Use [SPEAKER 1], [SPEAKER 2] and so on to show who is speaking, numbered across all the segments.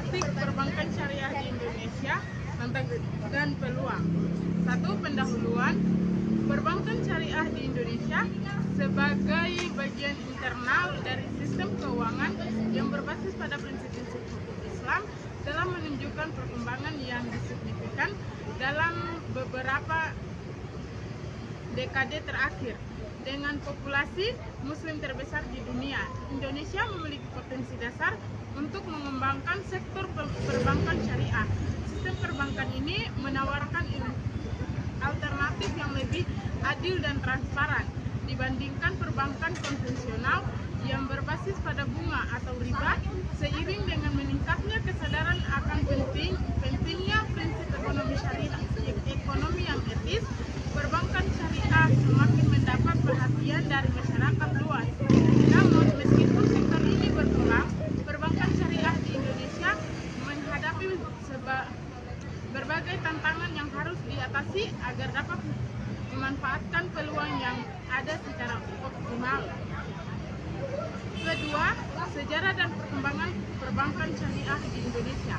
[SPEAKER 1] praktik perbankan syariah di Indonesia dan peluang. 1. Pendahuluan. Perbankan syariah di Indonesia sebagai bagian internal dari sistem keuangan yang berbasis pada prinsip-prinsip hukum Islam telah menunjukkan perkembangan yang signifikan dalam beberapa dekade terakhir. Dengan populasi muslim terbesar di dunia, Indonesia memiliki potensi dasar untuk mengembangkan sektor perbankan syariah. Sistem perbankan ini menawarkan alternatif yang lebih adil dan transparan dibandingkan perbankan konvensional yang berbasis pada bunga atau riba. Seiring dengan meningkatnya kesadaran akan pentingnya prinsip ekonomi syariah, ekonomi yang etis, perbankan syariah semakin mendapat perhatian dari masyarakat luas. Namun, meskipun sektor ini berkembang, perbankan syariah di Indonesia menghadapi berbagai tantangan yang harus diatasi agar dapat memanfaatkan peluang yang ada secara optimal. Kedua, sejarah dan perkembangan perbankan syariah di Indonesia.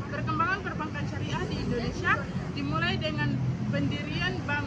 [SPEAKER 1] Perkembangan perbankan syariah di Indonesia dimulai dengan pendirian Bank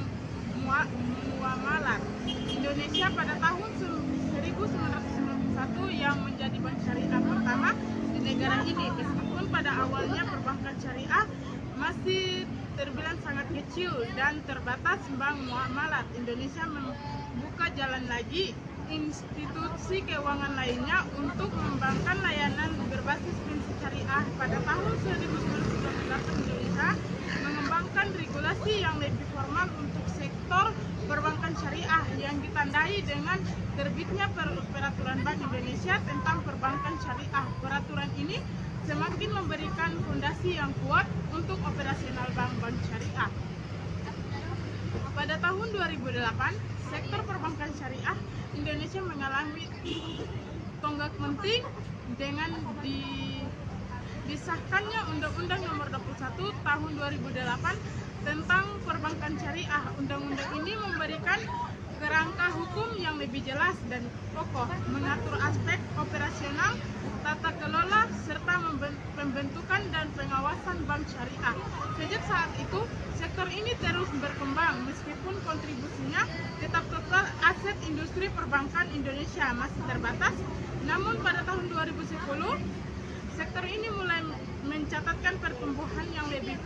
[SPEAKER 1] Muamalat Indonesia pada tahun 1991 yang menjadi bank syariah pertama di negara ini. Meskipun pada awalnya perbankan syariah masih terbilang sangat kecil dan terbatas, Bank Muamalat Indonesia membuka jalan lagi institusi keuangan lainnya untuk mengembangkan layanan berbasis prinsip syariah. Pada tahun 1998 Indonesia mengembangkan regulasi yang lebih formal untuk sektor perbankan syariah yang ditandai dengan terbitnya Peraturan Bank Indonesia tentang perbankan syariah. Peraturan ini semakin memberikan fondasi yang kuat untuk operasional bank-bank syariah. Pada tahun 2008, sektor perbankan syariah Indonesia mengalami tonggak penting dengan disahkannya Undang-Undang Nomor 21 Tahun 2008 tentang perbankan syariah. Undang-undang ini memberikan kerangka hukum yang lebih jelas dan kokoh, mengatur aspek operasional, tata kelola, serta pembentukan dan pengawasan bank syariah. Sejak saat itu, sektor ini terus berkembang meskipun kontribusinya tetap total aset industri perbankan Indonesia masih terbatas. Namun pada tahun 2010, sektor ini mulai mencatatkan pertumbuhan yang lebih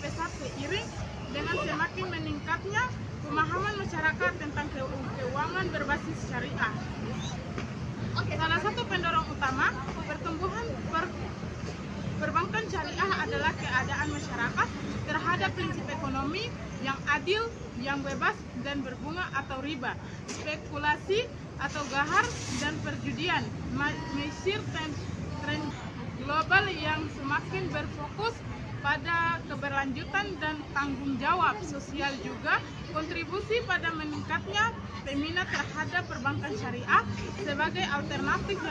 [SPEAKER 1] pesat seiring dengan semakin meningkatnya pemahaman masyarakat tentang keuangan berbasis syariah. Salah satu pendorong utama pertumbuhan perbankan syariah adalah keadaan masyarakat terhadap prinsip ekonomi yang adil, yang bebas dan berbunga atau riba, spekulasi atau gahar dan perjudian. Mesir tren global yang semakin berfokus pada keberlanjutan dan tanggung jawab sosial juga kontribusi pada meningkatnya peminat terhadap perbankan syariah sebagai alternatif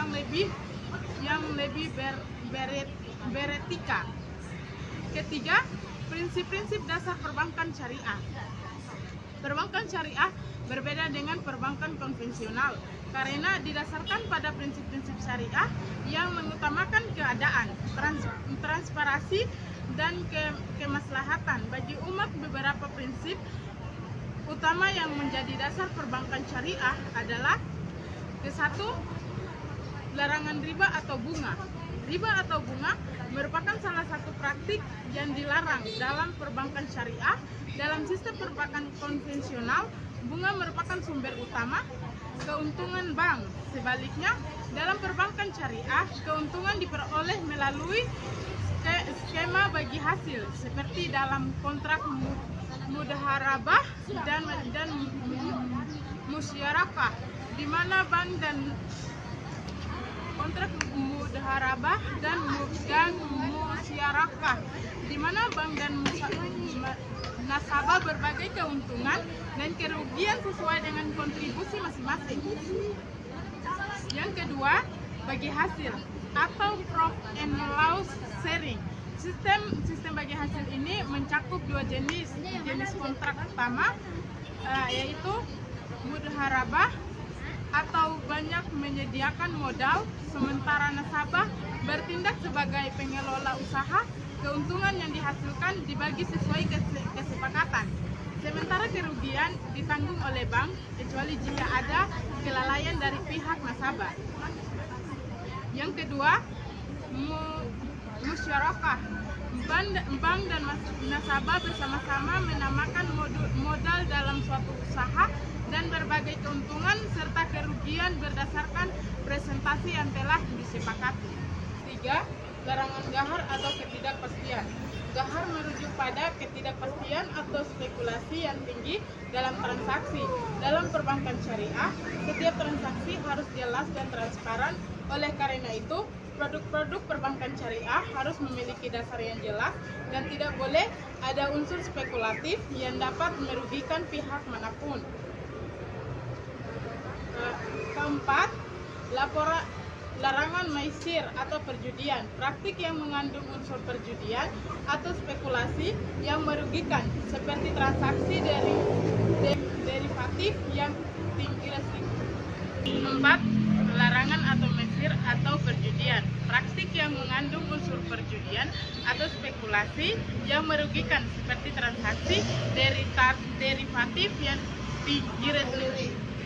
[SPEAKER 1] yang lebih beretika. Ketiga, prinsip-prinsip dasar perbankan syariah. Perbankan syariah berbeda dengan perbankan konvensional karena didasarkan pada prinsip-prinsip syariah yang mengutamakan keadaan, transparansi, dan kemaslahatan. Bagi umat, beberapa prinsip utama yang menjadi dasar perbankan syariah adalah: ke-1, larangan riba atau bunga. Riba atau bunga merupakan salah satu praktik yang dilarang dalam perbankan syariah. Dalam sistem perbankan konvensional, bunga merupakan sumber utama keuntungan bank. Sebaliknya, dalam perbankan syariah, keuntungan diperoleh melalui skema bagi hasil seperti dalam kontrak mudharabah dan musyarakah, di mana bank dan kontrak mudharabah dan musyarakah, di mana bank dan nasabah berbagai keuntungan dan kerugian sesuai dengan kontribusi masing-masing. Yang kedua, bagi hasil atau profit and loss sharing. Sistem bagi hasil ini mencakup dua jenis kontrak utama, yaitu mudharabah atau banyak menyediakan modal, sementara nasabah bertindak sebagai pengelola usaha. Keuntungan yang dihasilkan dibagi sesuai kesepakatan. Sementara kerugian ditanggung oleh bank, kecuali jika ada kelalaian dari pihak nasabah. Yang kedua, musyarakah. Bank dan nasabah bersama-sama menamakan modal dalam suatu usaha dan berbagai keuntungan serta kerugian berdasarkan presentasi yang telah disepakati. 3. Larangan gahar atau ketidakpastian. Gahar merujuk pada ketidakpastian atau spekulasi yang tinggi dalam transaksi. Dalam perbankan syariah, setiap transaksi harus jelas dan transparan. Oleh karena itu, produk-produk perbankan syariah harus memiliki dasar yang jelas dan tidak boleh ada unsur spekulatif yang dapat merugikan pihak manapun. Keempat, larangan maisir atau perjudian, praktik yang mengandung unsur perjudian atau spekulasi yang merugikan, seperti transaksi derivatif yang tinggi resiko. 4. Larangan atau maisir atau perjudian, praktik yang mengandung unsur perjudian atau spekulasi yang merugikan, seperti transaksi derivatif yang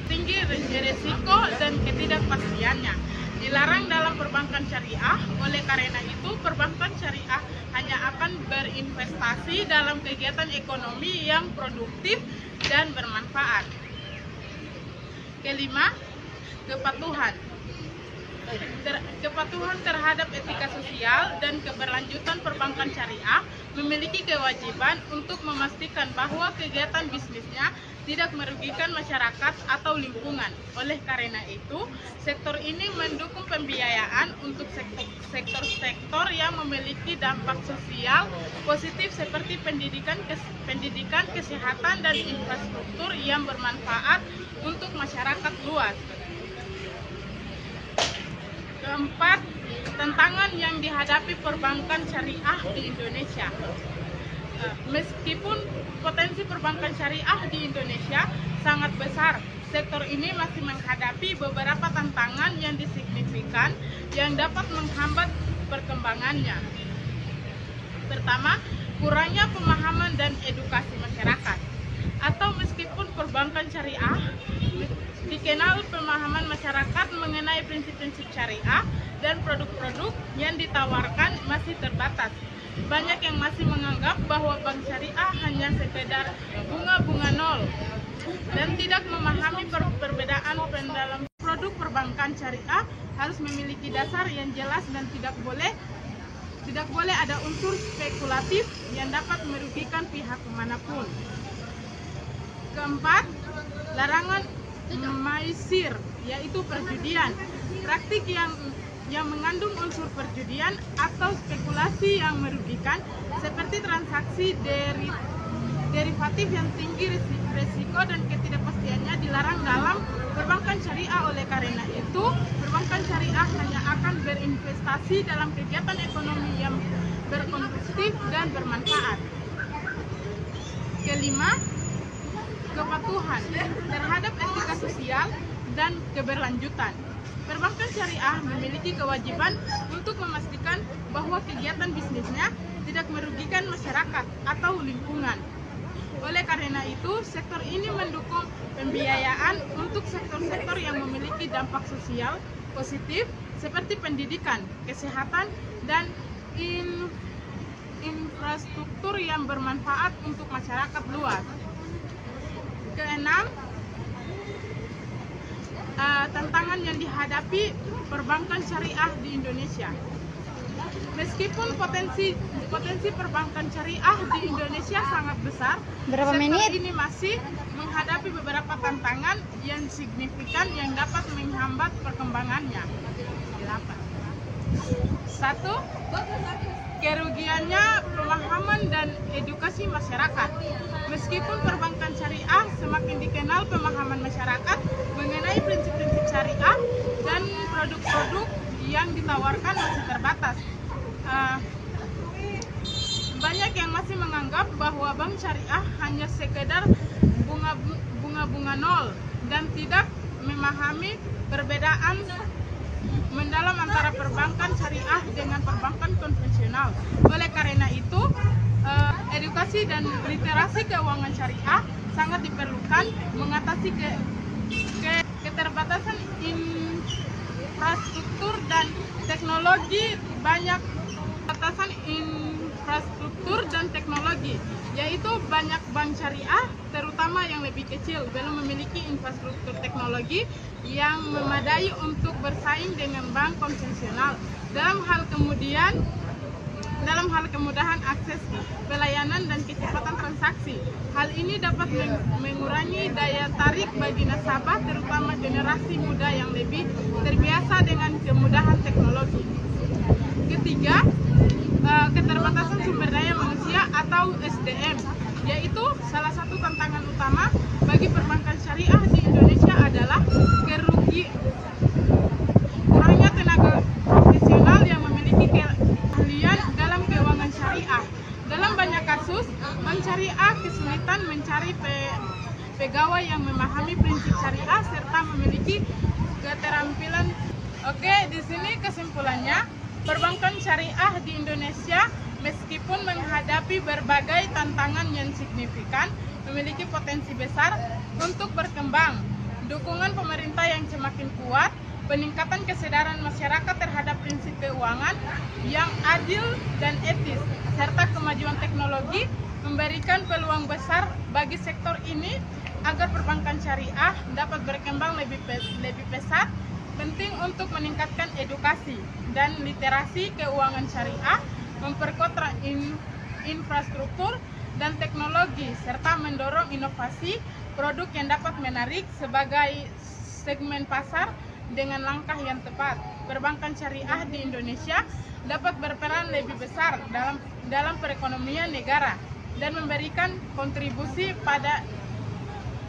[SPEAKER 1] tinggi resiko dan ketidakpastiannya. Dilarang dalam perbankan syariah. Oleh karena itu, perbankan syariah hanya akan berinvestasi dalam kegiatan ekonomi yang produktif dan bermanfaat. Kelima, kepatuhan. Kepatuhan terhadap etika sosial dan keberlanjutan perbankan syariah memiliki kewajiban untuk memastikan bahwa kegiatan bisnisnya tidak merugikan masyarakat atau lingkungan. Oleh karena itu, sektor ini mendukung pembiayaan untuk sektor-sektor yang memiliki dampak sosial positif seperti pendidikan, kesehatan, dan infrastruktur yang bermanfaat untuk masyarakat luas. Keempat, tantangan yang dihadapi perbankan syariah di Indonesia. Meskipun potensi perbankan syariah di Indonesia sangat besar, sektor ini masih menghadapi beberapa tantangan yang signifikan yang dapat menghambat perkembangannya. Pertama, kurangnya pemahaman dan edukasi masyarakat. Atau meskipun perbankan syariah dikenal pemahaman masyarakat mengenai prinsip-prinsip syariah dan produk-produk yang ditawarkan masih terbatas. Banyak yang masih menganggap bahwa bank syariah hanya sekedar bunga-bunga nol dan tidak memahami perbedaan dalam produk perbankan syariah harus memiliki dasar yang jelas dan tidak boleh ada unsur spekulatif yang dapat merugikan pihak manapun. Keempat, larangan maisir, yaitu perjudian. Praktik yang mengandung unsur perjudian atau spekulasi yang merugikan, seperti transaksi derivatif yang tinggi resiko dan ketidakpastiannya dilarang dalam perbankan syariah. Oleh karena itu, perbankan syariah hanya akan berinvestasi dalam kegiatan ekonomi yang berkondusif dan bermanfaat. Kelima, kepatuhan terhadap etika sosial dan keberlanjutan. Perbankan syariah memiliki kewajiban untuk memastikan bahwa kegiatan bisnisnya tidak merugikan masyarakat atau lingkungan. Oleh karena itu, sektor ini mendukung pembiayaan untuk sektor-sektor yang memiliki dampak sosial positif seperti pendidikan, kesehatan, dan infrastruktur yang bermanfaat untuk masyarakat luas. Keenam, tantangan yang dihadapi perbankan syariah di Indonesia. Meskipun potensi perbankan syariah di Indonesia sangat besar, sektor ini masih menghadapi beberapa tantangan yang signifikan yang dapat menghambat perkembangannya. 1. Kerugiannya pemahaman dan edukasi masyarakat. Meskipun perbankan syariah semakin dikenal pemahaman masyarakat mengenai prinsip-prinsip syariah dan produk-produk yang ditawarkan masih terbatas. Banyak yang masih menganggap bahwa bank syariah hanya sekedar bunga-bunga nol dan tidak memahami perbedaan mendalam antara perbankan syariah dengan perbankan konvensional. Oleh karena itu, edukasi dan literasi keuangan syariah sangat diperlukan mengatasi keterbatasan infrastruktur dan teknologi. Banyak batasan infrastruktur dan teknologi, yaitu banyak bank syariah terutama yang lebih kecil belum memiliki infrastruktur teknologi yang memadai untuk bersaing dengan bank konvensional dalam hal kemudahan akses pelayanan dan kecepatan transaksi. Hal ini dapat mengurangi daya tarik bagi nasabah, terutama generasi muda yang lebih terbiasa dengan kemudahan teknologi. Ketiga, keterbatasan sumber daya manusia atau SDM, yaitu salah satu tantangan utama bagi perbankan syariah di Indonesia adalah kurangnya tenaga profesional yang memiliki keahlian dalam keuangan syariah. Dalam banyak kasus, bank syariah kesulitan mencari pegawai yang memahami prinsip syariah serta memiliki keterampilan. Oke, di sini kesimpulannya, perbankan syariah di Indonesia meskipun menghadapi berbagai tantangan yang signifikan, memiliki potensi besar untuk berkembang. Dukungan pemerintah yang semakin kuat, peningkatan kesadaran masyarakat terhadap prinsip keuangan yang adil dan etis, serta kemajuan teknologi memberikan peluang besar bagi sektor ini agar perbankan syariah dapat berkembang lebih pesat. Penting untuk meningkatkan edukasi dan literasi keuangan syariah, memperkuat infrastruktur dan teknologi, serta mendorong inovasi produk yang dapat menarik sebagai segmen pasar dengan langkah yang tepat. Perbankan syariah di Indonesia dapat berperan lebih besar dalam perekonomian negara dan memberikan kontribusi pada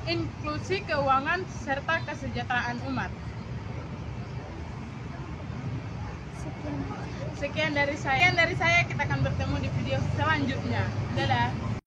[SPEAKER 1] inklusi keuangan serta kesejahteraan umat. Sekian dari saya. Kita akan bertemu di video selanjutnya. Dadah.